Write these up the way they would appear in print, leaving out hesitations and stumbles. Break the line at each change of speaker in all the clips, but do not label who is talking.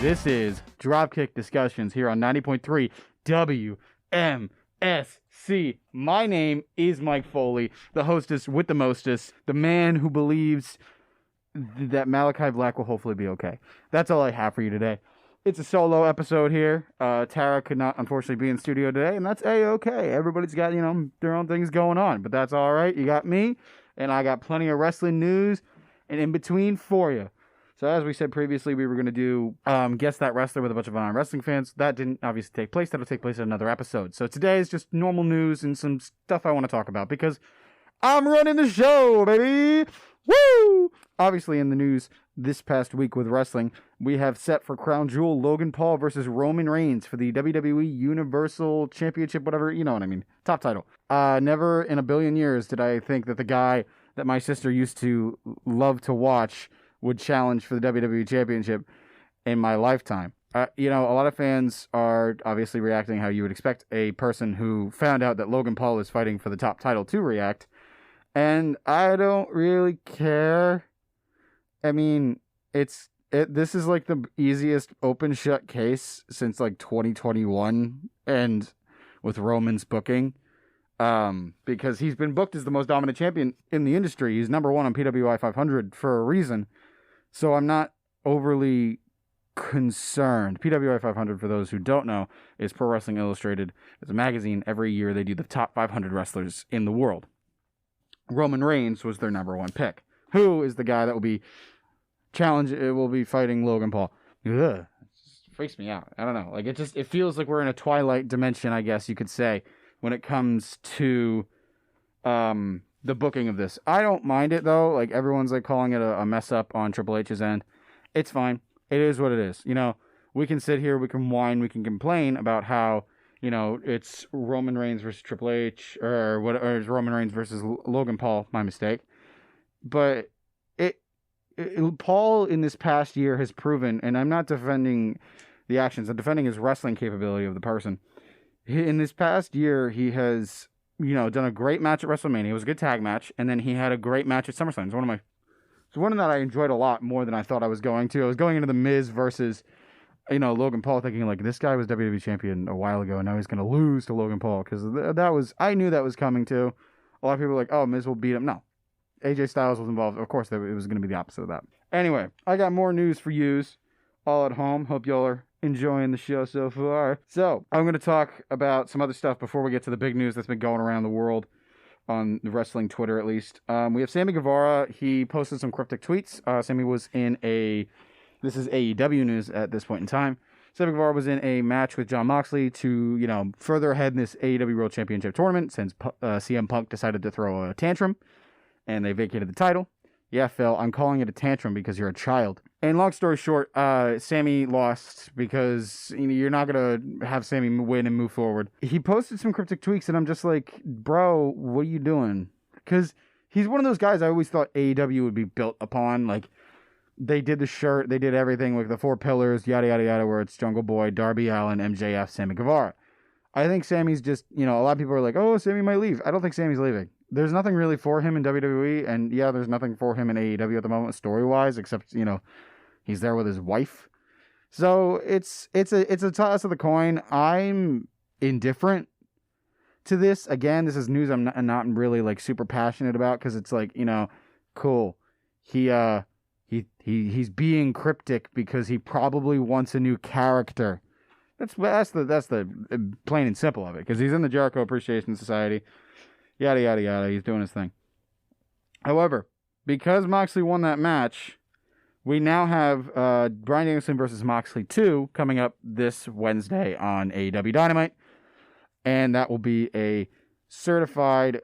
This is Dropkick Discussions here on 90.3 WMSC. My name is Mike Foley, the hostess with the mostest, the man who believes that Malachi Black will hopefully be okay. That's all I have for you today. It's a solo episode here. Tara could not, unfortunately, be in studio today, and that's A-okay. Everybody's got, their own things going on, but that's all right. You got me, and I got plenty of wrestling news and in between for you. So as we said previously, we were going to do Guess That Wrestler with a bunch of non-wrestling fans. That didn't obviously take place. That'll take place in another episode. So today is just normal news and some stuff I want to talk about because I'm running the show, baby! Woo! Obviously in the news this past week with wrestling, we have set for Crown Jewel Logan Paul versus Roman Reigns for the WWE Universal Championship, whatever, you know what I mean. Top title. Never in a billion years did I think that the guy that my sister used to love to watch would challenge for the WWE Championship in my lifetime. A lot of fans are obviously reacting how you would expect a person who found out that Logan Paul is fighting for the top title to react. And I don't really care. I mean, this is like the easiest open shut case since like 2021 and with Roman's booking. Because he's been booked as the most dominant champion in the industry. He's number one on PWI 500 for a reason. So I'm not overly concerned. PWI 500, for those who don't know, is Pro Wrestling Illustrated. It's a magazine. Every year they do the top 500 wrestlers in the world. Roman Reigns was their number one pick. Who is the guy that will be fighting Logan Paul? Ugh, it freaks me out. I don't know. Like it feels like we're in a twilight dimension, I guess you could say, when it comes to the booking of this. I don't mind it though. Like everyone's like calling it a mess up on Triple H's end. It's fine. It is what it is. We can sit here, we can whine, we can complain about how it's Roman Reigns versus Triple H, or it's Roman Reigns versus Logan Paul. My mistake. But Paul in this past year has proven, and I'm not defending the actions, I'm defending his wrestling capability of the person. In this past year, he has, done a great match at WrestleMania. It was a good tag match, and then he had a great match at SummerSlam. It's one that I enjoyed a lot more than I thought I was going to. I was going into the Miz versus Logan Paul, thinking like this guy was WWE champion a while ago, and now he's going to lose to Logan Paul because I knew that was coming too. A lot of people were like, "Oh, Miz will beat him." No, AJ Styles was involved. Of course, it was going to be the opposite of that. Anyway, I got more news for yous all at home. Hope y'all are enjoying the show so far. So I'm going to talk about some other stuff before we get to the big news that's been going around the world on the wrestling Twitter, at least. We have Sammy Guevara. He posted some cryptic tweets. Sammy was in this is AEW news at this point in time. Sammy Guevara was in a match with Jon Moxley to, further ahead in this AEW World Championship tournament since CM Punk decided to throw a tantrum and they vacated the title. Yeah, Phil, I'm calling it a tantrum because you're a child. And long story short, Sammy lost because you're not going to have Sammy win and move forward. He posted some cryptic tweets and I'm just like, bro, what are you doing? Because he's one of those guys I always thought AEW would be built upon. Like, they did the shirt, they did everything, like the 4 pillars, yada, yada, yada, where it's Jungle Boy, Darby Allin, MJF, Sammy Guevara. I think Sammy's just, a lot of people are like, oh, Sammy might leave. I don't think Sammy's leaving. There's nothing really for him in WWE, and yeah, there's nothing for him in AEW at the moment, story-wise, except, he's there with his wife. So it's a toss of the coin. I'm indifferent to this. Again, this is news I'm not really, like, super passionate about, because it's like, cool. He's being cryptic because he probably wants a new character. That's the plain and simple of it, because he's in the Jericho Appreciation Society. Yada, yada, yada. He's doing his thing. However, because Moxley won that match, we now have Bryan Danielson versus Moxley 2 coming up this Wednesday on AEW Dynamite. And that will be a certified,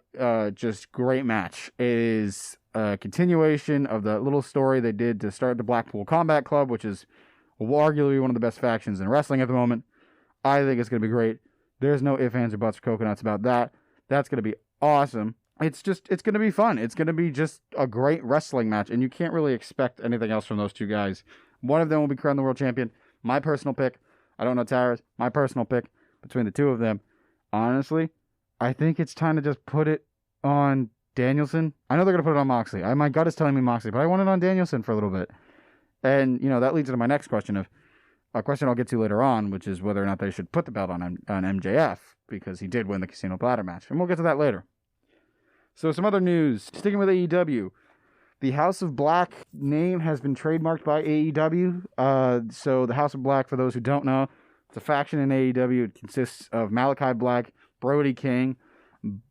just great match. It is a continuation of the little story they did to start the Blackpool Combat Club, which is arguably one of the best factions in wrestling at the moment. I think it's going to be great. There's no ifs, ands, or buts, or coconuts about that. That's going to be awesome. It's going to be fun. It's going to be just a great wrestling match, and you can't really expect anything else from those two guys. One of them will be crowned the world champion. My personal pick, I don't know Tara's, my personal pick between the two of them, honestly, I think it's time to just put it on Danielson. I know they're going to put it on Moxley. My gut is telling me Moxley, but I want it on Danielson for a little bit. And, that leads to my next question of, a question I'll get to later on, which is whether or not they should put the belt on MJF, because he did win the Casino Ladder match. And we'll get to that later. So some other news. Sticking with AEW. The House of Black name has been trademarked by AEW. So the House of Black, for those who don't know, it's a faction in AEW. It consists of Malachi Black, Brody King,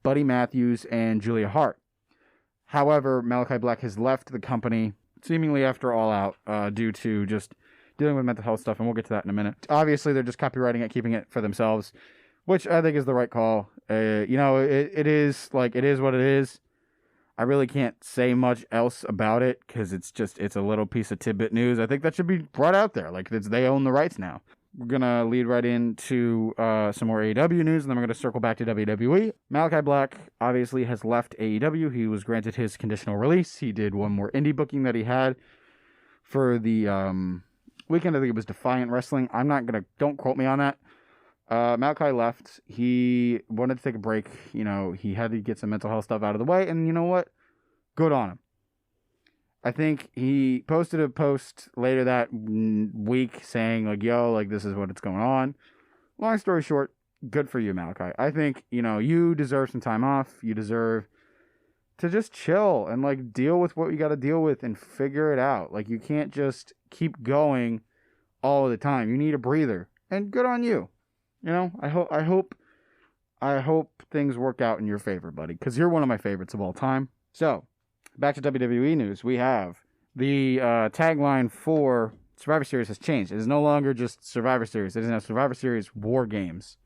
Buddy Matthews, and Julia Hart. However, Malachi Black has left the company seemingly after All Out due to just dealing with mental health stuff, and we'll get to that in a minute. Obviously, they're just copywriting it, keeping it for themselves, which I think is the right call. It is what it is. I really can't say much else about it because it's a little piece of tidbit news. I think that should be brought out there. They own the rights now. We're going to lead right into some more AEW news, and then we're going to circle back to WWE. Malachi Black obviously has left AEW. He was granted his conditional release. He did one more indie booking that he had for the weekend. I think it was Defiant Wrestling. Don't quote me on that. Malachi left. He wanted to take a break. He had to get some mental health stuff out of the way, and you know what? Good on him. I think he posted a post later that week saying, this is what's going on. Long story short, good for you, Malachi. I think, you deserve some time off. You deserve to just chill and, deal with what you got to deal with and figure it out. You can't just keep going all the time. You need a breather. And good on you. I hope things work out in your favor, buddy, because you're one of my favorites of all time. So, back to WWE news. We have the tagline for Survivor Series has changed. It is no longer just Survivor Series. It is now Survivor Series War Games.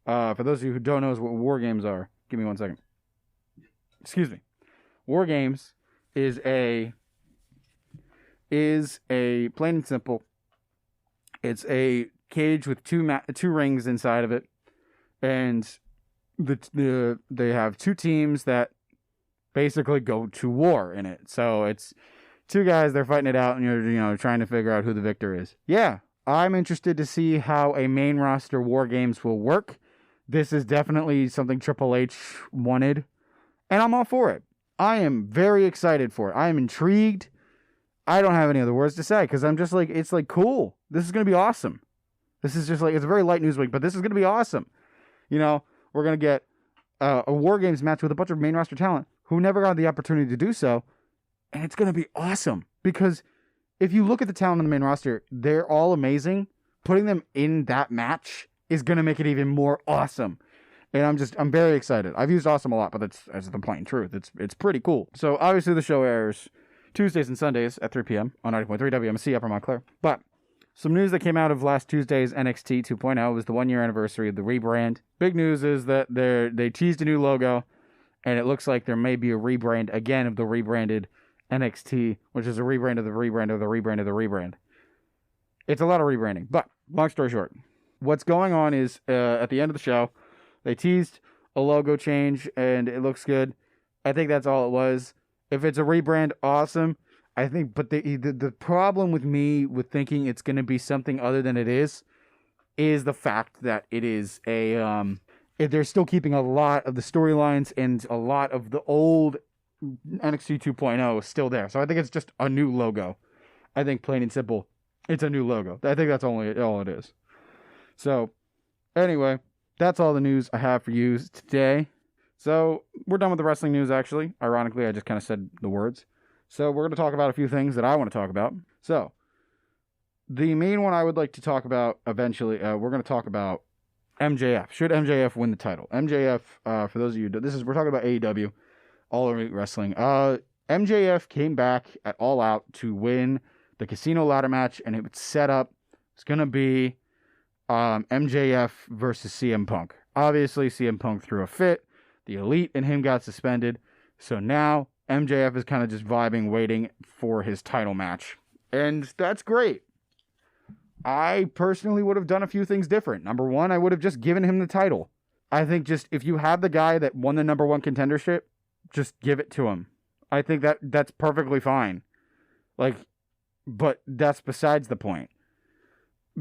For those of you who don't know what War Games are, give me 1 second. Excuse me. War Games is a plain and simple. It's a cage with two rings inside of it, and they have two teams that basically go to war in it. So it's two guys, they're fighting it out, and you're trying to figure out who the victor is. Yeah, I'm interested to see how a main roster War Games will work. This is definitely something Triple H wanted, and I'm all for it. I am very excited for it. I am intrigued. I don't have any other words to say because I'm just it's cool. This is going to be awesome. This is just it's a very light news week, but this is going to be awesome. We're going to get a War Games match with a bunch of main roster talent who never got the opportunity to do so. And it's going to be awesome because if you look at the talent on the main roster, they're all amazing. Putting them in that match is going to make it even more awesome. And I'm very excited. I've used awesome a lot, but that's the plain truth. It's pretty cool. So obviously the show airs Tuesdays and Sundays at 3 p.m. on 90.3 WMC Upper Montclair. But some news that came out of last Tuesday's NXT 2.0 was the 1-year anniversary of the rebrand. Big news is that they teased a new logo, and it looks like there may be a rebrand again of the rebranded NXT, which is a rebrand of the rebrand of the rebrand of the rebrand. It's a lot of rebranding, but long story short, what's going on is at the end of the show, they teased a logo change, and it looks good. I think that's all it was. If it's a rebrand, awesome. I think, but the problem with me with thinking it's going to be something other than it is the fact that it is they're still keeping a lot of the storylines and a lot of the old NXT 2.0 is still there. So I think it's just a new logo. I think plain and simple, it's a new logo. I think that's all it is. So anyway, that's all the news I have for you today. So we're done with the wrestling news, actually. Ironically, I just kind of said the words. So we're going to talk about a few things that I want to talk about. So the main one I would like to talk about eventually, we're going to talk about MJF. Should MJF win the title? MJF, for those of you, we're talking about AEW, All Elite Wrestling. MJF came back at All Out to win the Casino Ladder match, and it was set up. It's going to be MJF versus CM Punk. Obviously, CM Punk threw a fit. The Elite and him got suspended. So now MJF is kind of just vibing, waiting for his title match. And that's great. I personally would have done a few things different. Number one, I would have just given him the title. I think just if you have the guy that won the number one contendership, just give it to him. I think that's perfectly fine. But that's besides the point.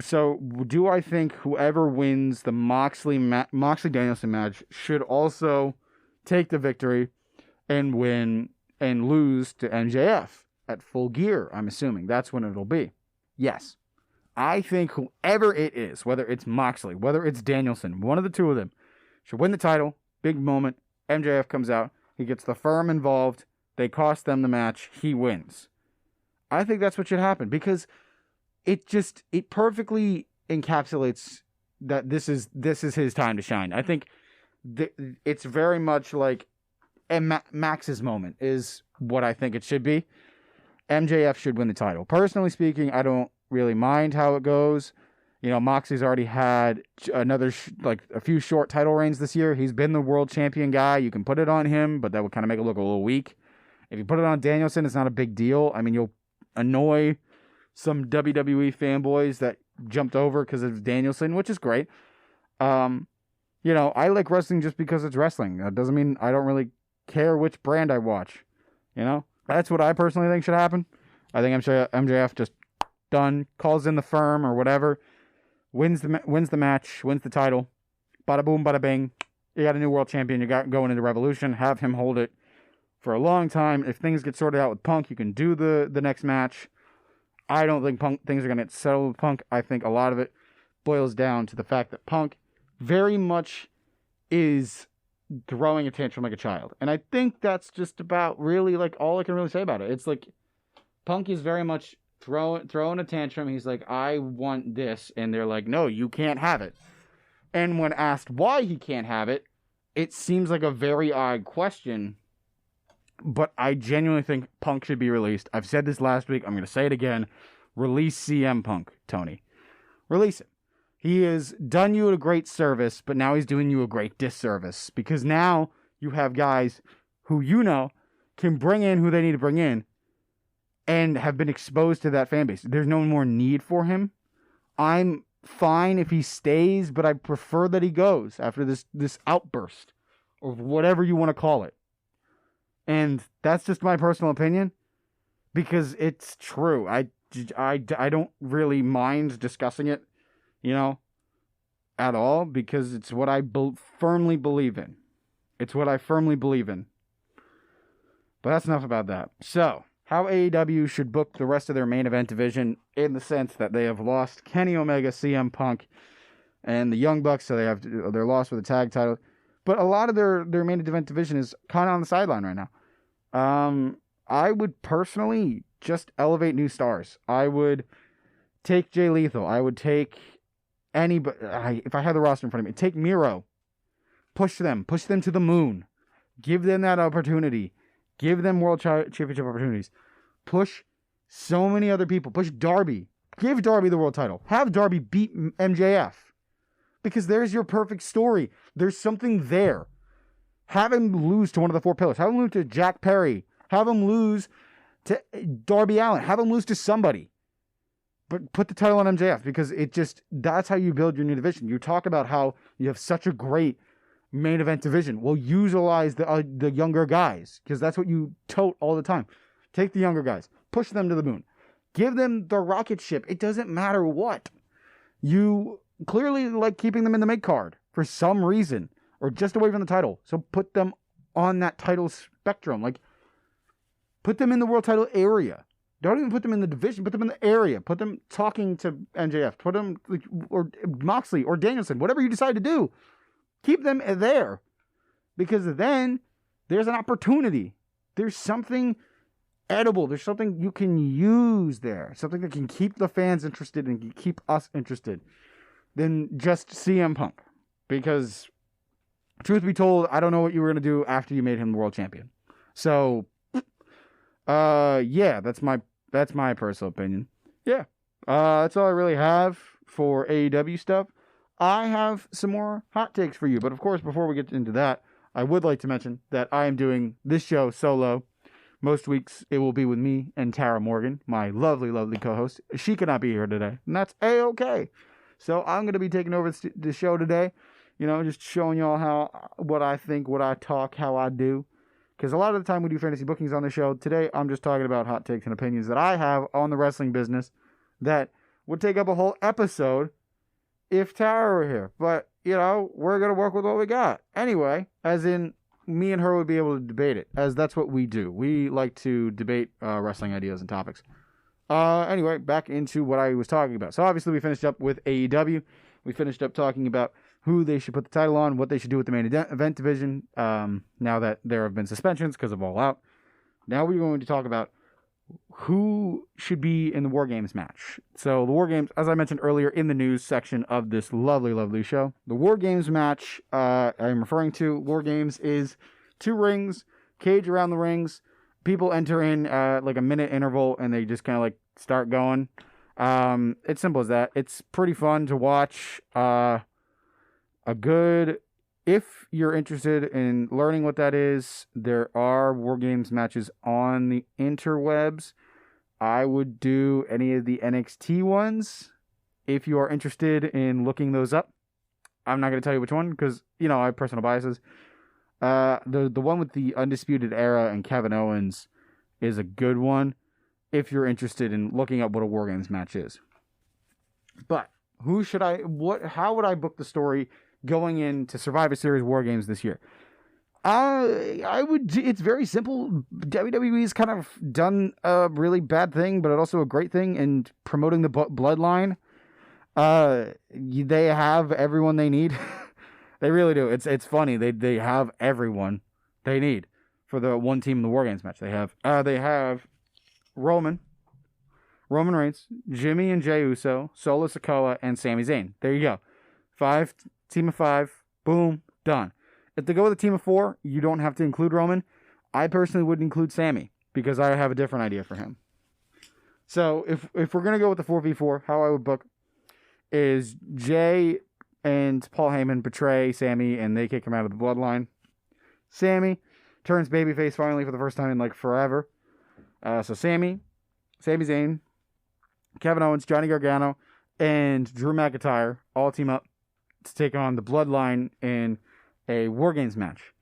So, do I think whoever wins the Moxley-Danielson match should also take the victory and win and lose to MJF at Full Gear, I'm assuming. That's when it'll be. Yes. I think whoever it is, whether it's Moxley, whether it's Danielson, one of the two of them, should win the title. Big moment. MJF comes out. He gets the firm involved. They cost them the match. He wins. I think that's what should happen because it perfectly encapsulates that this is his time to shine. I think it's very much like Max's moment is what I think it should be. MJF should win the title. Personally speaking, I don't really mind how it goes. You know, Moxley's already had another a few short title reigns this year. He's been the world champion guy. You can put it on him, but that would kind of make it look a little weak. If you put it on Danielson, it's not a big deal. I mean, you'll annoy some WWE fanboys that jumped over because of Danielson, which is great. You know, I like wrestling just because it's wrestling. That doesn't mean I don't really care which brand I watch. You know, that's what I personally think should happen. I think MJF just done, calls in the firm or whatever, wins the match, wins the title. Bada boom, bada bing. You got a new world champion. You got going into Revolution. Have him hold it for a long time. If things get sorted out with Punk, you can do the next match. I don't think things are going to settle with Punk. I think a lot of it boils down to the fact that Punk very much is throwing a tantrum like a child. And I think that's just about really like all I can really say about it. It's like Punk is very much throwing a tantrum. He's like, I want this. And they're like, no, you can't have it. And when asked why he can't have it, it seems like a very odd question. But I genuinely think Punk should be released. I've said this last week. I'm going to say it again. Release CM Punk, Tony. Release him. He has done you a great service, but now he's doing you a great disservice. Because now you have guys who you know can bring in who they need to bring in and have been exposed to that fan base. There's no more need for him. I'm fine if he stays, but I prefer that he goes after this outburst or whatever you want to call it. And that's just my personal opinion because it's true. I don't really mind discussing it, you know, at all because it's what I firmly believe in. It's what I firmly believe in. But that's enough about that. So, how AEW should book the rest of their main event division in the sense that they have lost Kenny Omega, CM Punk, and the Young Bucks, so they're lost with the tag title. But a lot of their main event division is kind of on the sideline right now. I would personally just elevate new stars. I would take Jay Lethal. I would take anybody. If I had the roster in front of me, take Miro. Push them to the moon. Give them that opportunity. Give them world championship opportunities. Push so many other people. Push Darby. Give Darby the world title. Have Darby beat MJF. Because there's your perfect story. There's something there. Have him lose to one of the four pillars. Have him lose to Jack Perry. Have him lose to Darby Allin. Have him lose to somebody. But put the title on MJF because that's how you build your new division. You talk about how you have such a great main event division. Well, utilize the younger guys because that's what you tote all the time. Take the younger guys. Push them to the moon. Give them the rocket ship. It doesn't matter what. You clearly like keeping them in the mid card for some reason or just away from the title. So put them on that title spectrum. Like, put them in the world title area. Don't even put them in the division. Put them in the area. Put them talking to MJF. Put them, or Moxley or Danielson. Whatever you decide to do. Keep them there. Because then there's an opportunity. There's something edible. There's something you can use there. Something that can keep the fans interested and keep us interested. Than just CM Punk. Because, truth be told, I don't know what you were going to do after you made him the world champion. So, yeah, that's my personal opinion. Yeah, that's all I really have for AEW stuff. I have some more hot takes for you, but of course, before we get into that, I would like to mention that I am doing this show solo. Most weeks, it will be with me and Tara Morgan, my lovely, lovely co-host. She cannot be here today, and that's A-okay. So I'm going to be taking over the show today, you know, just showing y'all what I think, what I talk, how I do. Because a lot of the time we do fantasy bookings on the show. Today, I'm just talking about hot takes and opinions that I have on the wrestling business that would take up a whole episode if Tara were here. But, you know, we're going to work with what we got. Anyway, as in, me and her would be able to debate it, as that's what we do. We like to debate wrestling ideas and topics. Anyway, back into what I was talking about. So obviously we finished up with AEW. We finished up talking about who they should put the title on, what they should do with the main event division. Now that there have been suspensions because of All Out. Now we're going to talk about who should be in the War Games match. So the War Games, as I mentioned earlier in the news section of this lovely, lovely show, the War Games match I'm referring to, War Games, is 2 rings, cage around the rings. People enter in like a minute interval and they just kind of like start going. It's simple as that. It's pretty fun to watch. If you're interested in learning what that is, there are War Games matches on the interwebs. I would do any of the NXT ones if you are interested in looking those up. I'm not going to tell you which one because, I have personal biases. The one with the Undisputed Era and Kevin Owens is a good one if you're interested in looking up what a War Games match is. But how would I book the story going into Survivor Series War Games this year? It's very simple. WWE's kind of done a really bad thing, but also a great thing in promoting the bloodline. They have everyone they need. They really do. It's funny. They have everyone they need for the one team in the War Games match. They have Roman Reigns, Jimmy and Jey Uso, Solo Sikoa, and Sami Zayn. There you go. Team of 5. Boom. Done. If they go with a team of 4, you don't have to include Roman. I personally would include Sami because I have a different idea for him. So if we're gonna go with the 4v4, how I would book is Jay and Paul Heyman betray Sami and they kick him out of the bloodline. Sami turns babyface finally for the first time in like forever. So Sami Zayn, Kevin Owens, Johnny Gargano, and Drew McIntyre all team up to take on the bloodline in a War Games match.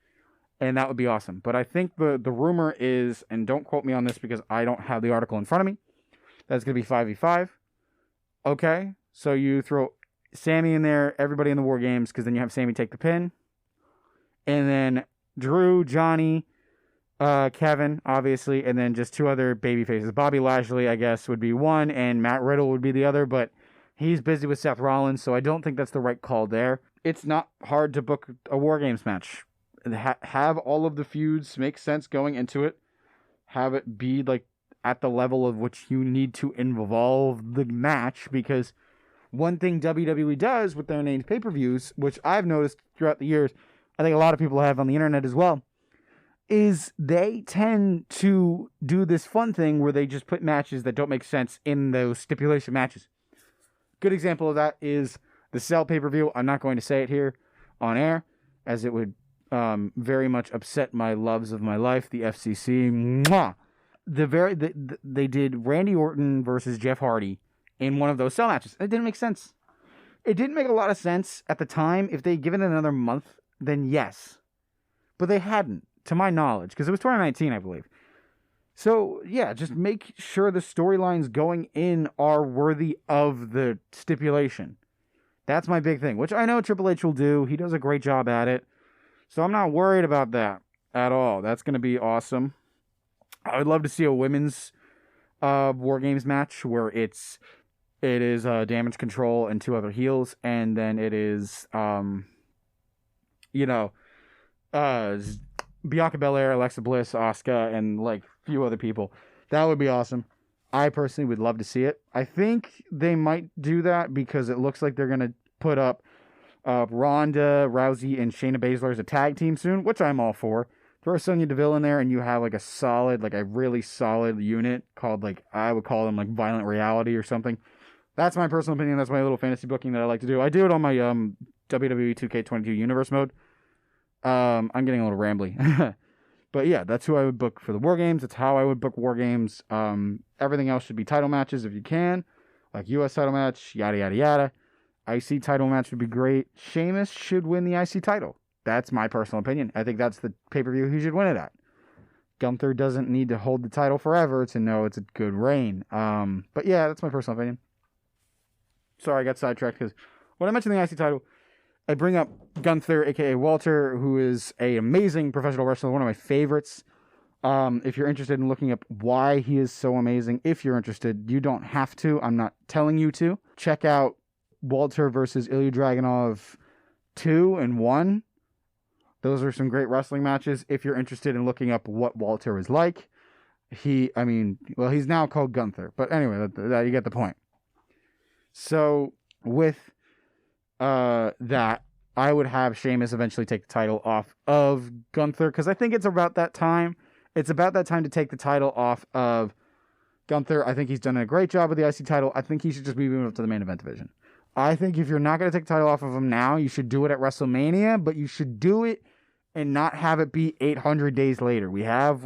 And that would be awesome. But I think the rumor is, and don't quote me on this because I don't have the article in front of me, that's going to be 5v5. Okay, so you throw Sami in there, everybody in the War Games, because then you have Sami take the pin. And then Drew, Johnny, Kevin, obviously, and then just 2 other baby faces. Bobby Lashley, I guess, would be one, and Matt Riddle would be the other, but he's busy with Seth Rollins, so I don't think that's the right call there. It's not hard to book a War Games match. Have all of the feuds make sense going into it. Have it be like at the level of which you need to involve the match, because one thing WWE does with their named pay-per-views, which I've noticed throughout the years, I think a lot of people have on the internet as well, is they tend to do this fun thing where they just put matches that don't make sense in those stipulation matches. Good example of that is the Cell pay-per-view. I'm not going to say it here on air, as it would very much upset my loves of my life, the FCC. Mwah! They did Randy Orton versus Jeff Hardy in one of those Cell matches. It didn't make sense. It didn't make a lot of sense at the time. If they'd given it another month, then yes. But they hadn't, to my knowledge, because it was 2019, I believe. So, yeah, just make sure the storylines going in are worthy of the stipulation. That's my big thing, which I know Triple H will do. He does a great job at it. So I'm not worried about that at all. That's going to be awesome. I would love to see a women's War Games match where it is Damage Control and 2 other heels, and then it is, Bianca Belair, Alexa Bliss, Asuka, and like a few other people. That would be awesome. I personally would love to see it. I think they might do that because it looks like they're going to put up Ronda Rousey and Shayna Baszler as a tag team soon, which I'm all for. Throw Sonya Deville in there and you have like a really solid unit called, like, I would call them like Violent Reality or something. That's my personal opinion. That's my little fantasy booking that I like to do. I do it on my WWE 2K22 Universe mode. I'm getting a little rambly. But yeah, that's who I would book for the War Games. That's how I would book War Games. Everything else should be title matches if you can. Like US title match, yada, yada, yada. IC title match would be great. Sheamus should win the IC title. That's my personal opinion. I think that's the pay-per-view he should win it at. Gunther doesn't need to hold the title forever to know it's a good reign. But yeah, that's my personal opinion. Sorry, I got sidetracked because when I mentioned the IC title, I bring up Gunther, a.k.a. Walter, who is an amazing professional wrestler, one of my favorites. If you're interested in looking up why he is so amazing, if you're interested, you don't have to. I'm not telling you to. Check out Walter versus Ilya Dragunov 2 and 1. Those are some great wrestling matches. If you're interested in looking up what Walter is like, he's now called Gunther. But anyway, you get the point. So with that, I would have Sheamus eventually take the title off of Gunther, because I think it's about that time. It's about that time to take the title off of Gunther. I think he's done a great job with the IC title. I think he should just be moved up to the main event division. I think if you're not going to take the title off of him now, you should do it at WrestleMania, but you should do it and not have it be 800 days later.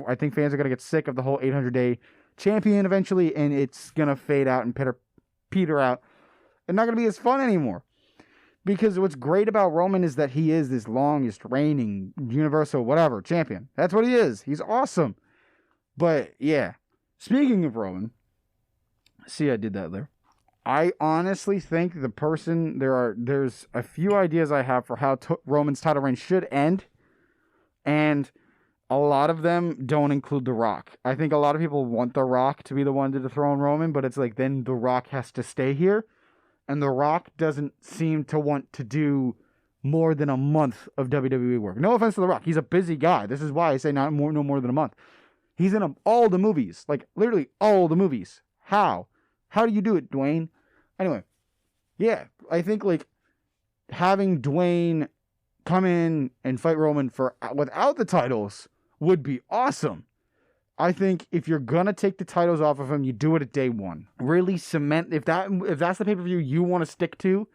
I think fans are going to get sick of the whole 800-day champion eventually, and it's going to fade out and peter out. It's not going to be as fun anymore. Because what's great about Roman is that he is this longest reigning universal whatever champion. That's what he is. He's awesome. But yeah, speaking of Roman, see, I did that there. I honestly think there's a few ideas I have for how Roman's title reign should end, and a lot of them don't include The Rock. I think a lot of people want The Rock to be the one to dethrone Roman, but it's like then The Rock has to stay here. And The Rock doesn't seem to want to do more than a month of WWE work. No offense to The Rock. He's a busy guy. This is why I say no more than a month. He's in all the movies. Like, literally all the movies. How? How do you do it, Dwayne? Anyway. Yeah. I think, like, having Dwayne come in and fight Roman without the titles would be awesome. I think if you're gonna take the titles off of him, you do it at day one. Really cement if that's the pay-per-view you want to stick to,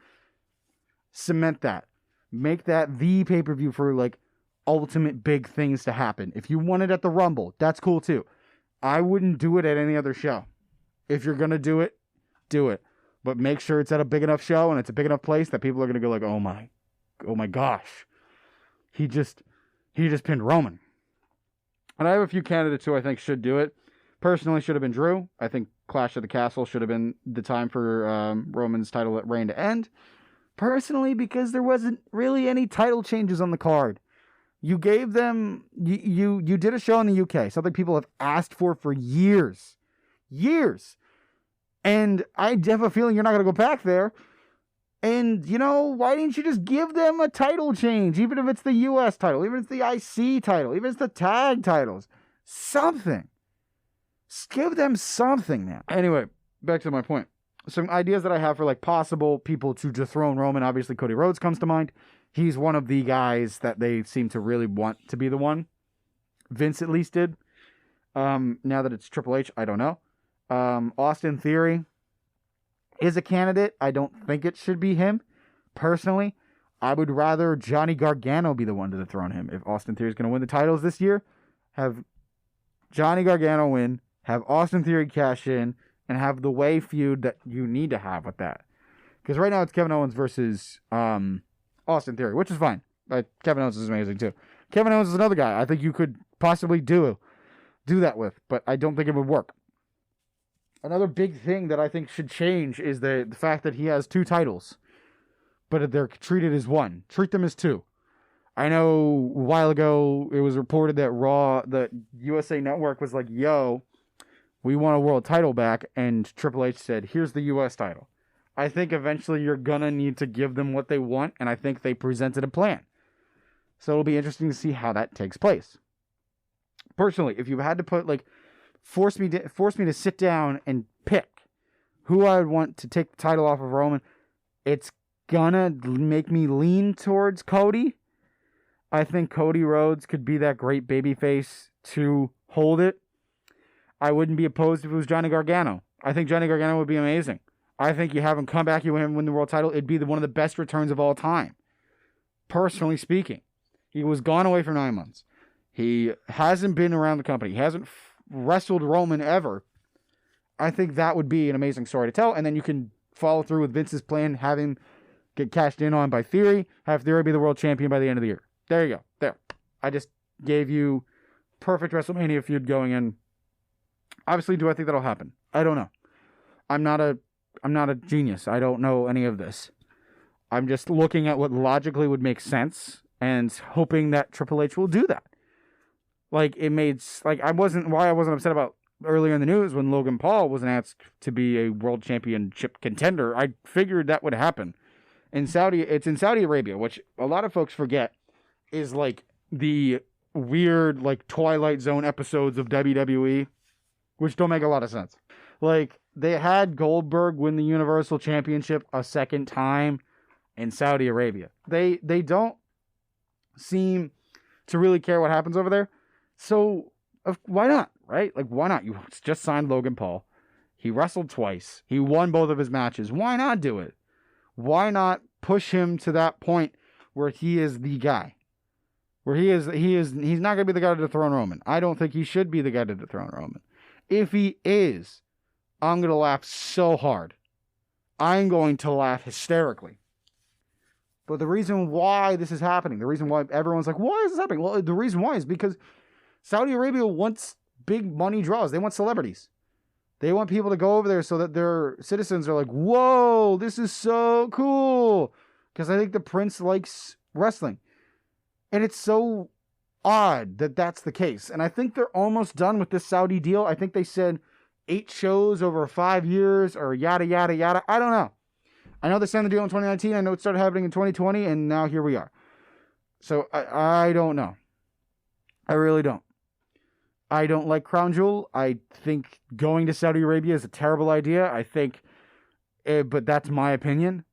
cement that. Make that the pay-per-view for like ultimate big things to happen. If you want it at the Rumble, that's cool too. I wouldn't do it at any other show. If you're gonna do it, do it. But make sure it's at a big enough show and it's a big enough place that people are gonna go like, oh my gosh. He just pinned Roman. And I have a few candidates who I think should do it. Personally, should have been Drew. I think Clash of the Castle should have been the time for Roman's title reign to end. Personally, because there wasn't really any title changes on the card. You gave them... You did a show in the UK. Something people have asked for years. Years. And I have a feeling you're not going to go back there. And, why didn't you just give them a title change? Even if it's the US title, even if it's the IC title, even if it's the tag titles. Something. Just give them something now. Anyway, back to my point. Some ideas that I have for, like, possible people to dethrone Roman. Obviously, Cody Rhodes comes to mind. He's one of the guys that they seem to really want to be the one. Vince at least did. Now that it's Triple H, I don't know. Austin Theory is a candidate. I don't think it should be him. Personally, I would rather Johnny Gargano be the one to dethrone him. If Austin Theory is going to win the titles this year, have Johnny Gargano win, have Austin Theory cash in, and have the way feud that you need to have with that. Because right now it's Kevin Owens versus Austin Theory, which is fine. Kevin Owens is amazing too. Kevin Owens is another guy I think you could possibly do that with, but I don't think it would work. Another big thing that I think should change is the fact that he has 2 titles, but they're treated as one. Treat them as 2. I know a while ago it was reported that the USA Network was like, yo, we want a world title back, and Triple H said, here's the US title. I think eventually you're going to need to give them what they want, and I think they presented a plan. So it'll be interesting to see how that takes place. Personally, if you had to put, like, force me to sit down and pick who I would want to take the title off of Roman, it's gonna make me lean towards Cody. I think Cody Rhodes could be that great babyface to hold it. I wouldn't be opposed if it was Johnny Gargano. I think Johnny Gargano would be amazing. I think you have him come back, you win the world title, it'd be one of the best returns of all time. Personally speaking. He was gone away for 9 months. He hasn't been around the company. He hasn't wrestled Roman ever. I think that would be an amazing story to tell, and then you can follow through with Vince's plan, have him get cashed in on by Theory, have Theory be the world champion by the end of the year. There you go. There. I just gave you perfect WrestleMania feud going in. Obviously, do I think that'll happen? I don't know. I'm not a genius. I don't know any of this. I'm just looking at what logically would make sense and hoping that Triple H will do that. like it made like I wasn't upset about earlier in the news when Logan Paul was announced to be a world championship contender. I figured that would happen. It's in Saudi Arabia, which a lot of folks forget is like the weird like Twilight Zone episodes of WWE, which don't make a lot of sense. Like they had Goldberg win the Universal Championship a second time in Saudi Arabia. They don't seem to really care what happens over there. So why not, right? Like why not? You just signed Logan Paul. He wrestled twice. He won both of his matches. Why not do it? Why not push him to that point where he is the guy? Where he's not going to be the guy to dethrone Roman. I don't think he should be the guy to dethrone Roman. If he is, I'm going to laugh so hard. I'm going to laugh hysterically. But the reason why this is happening, the reason why everyone's like, why is this happening? Well, the reason why is because Saudi Arabia wants big money draws. They want celebrities. They want people to go over there so that their citizens are like, whoa, this is so cool. Because I think the prince likes wrestling. And it's so odd that that's the case. And I think they're almost done with this Saudi deal. I think they said 8 shows over 5 years or yada, yada, yada. I don't know. I know they signed the deal in 2019. I know it started happening in 2020. And now here we are. So I don't know. I really don't. I don't like Crown Jewel. I think going to Saudi Arabia is a terrible idea. I think, but that's my opinion.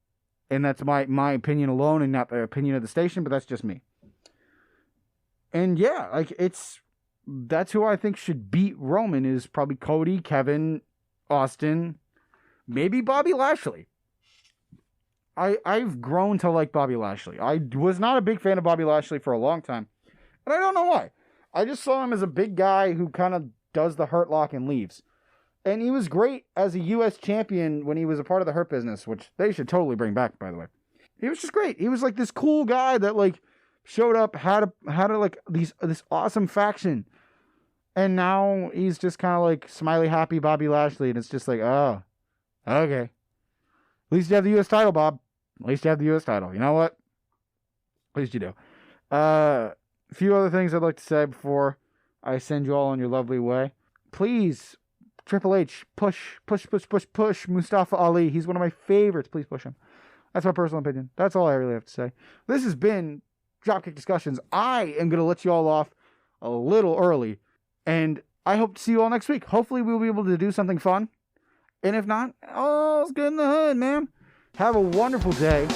And that's my opinion alone and not the opinion of the station, but that's just me. And yeah, like that's who I think should beat Roman is probably Cody, Kevin, Austin, maybe Bobby Lashley. I've grown to like Bobby Lashley. I was not a big fan of Bobby Lashley for a long time. And I don't know why. I just saw him as a big guy who kind of does the Hurt Lock and leaves. And he was great as a U.S. champion when he was a part of the Hurt Business, which they should totally bring back, by the way. He was just great. He was like this cool guy that like showed up, had a like this awesome faction. And now he's just kind of like smiley, happy Bobby Lashley. And it's just like, oh, okay. At least you have the U.S. title, Bob. At least you have the U.S. title. You know what? At least you do. A few other things I'd like to say before I send you all on your lovely way. Please, Triple H, push Mustafa Ali. He's one of my favorites. Please push him. That's my personal opinion. That's all I really have to say. This has been Dropkick Discussions. I am going to let you all off a little early. And I hope to see you all next week. Hopefully we'll be able to do something fun. And if not, all's good in the hood, man. Have a wonderful day.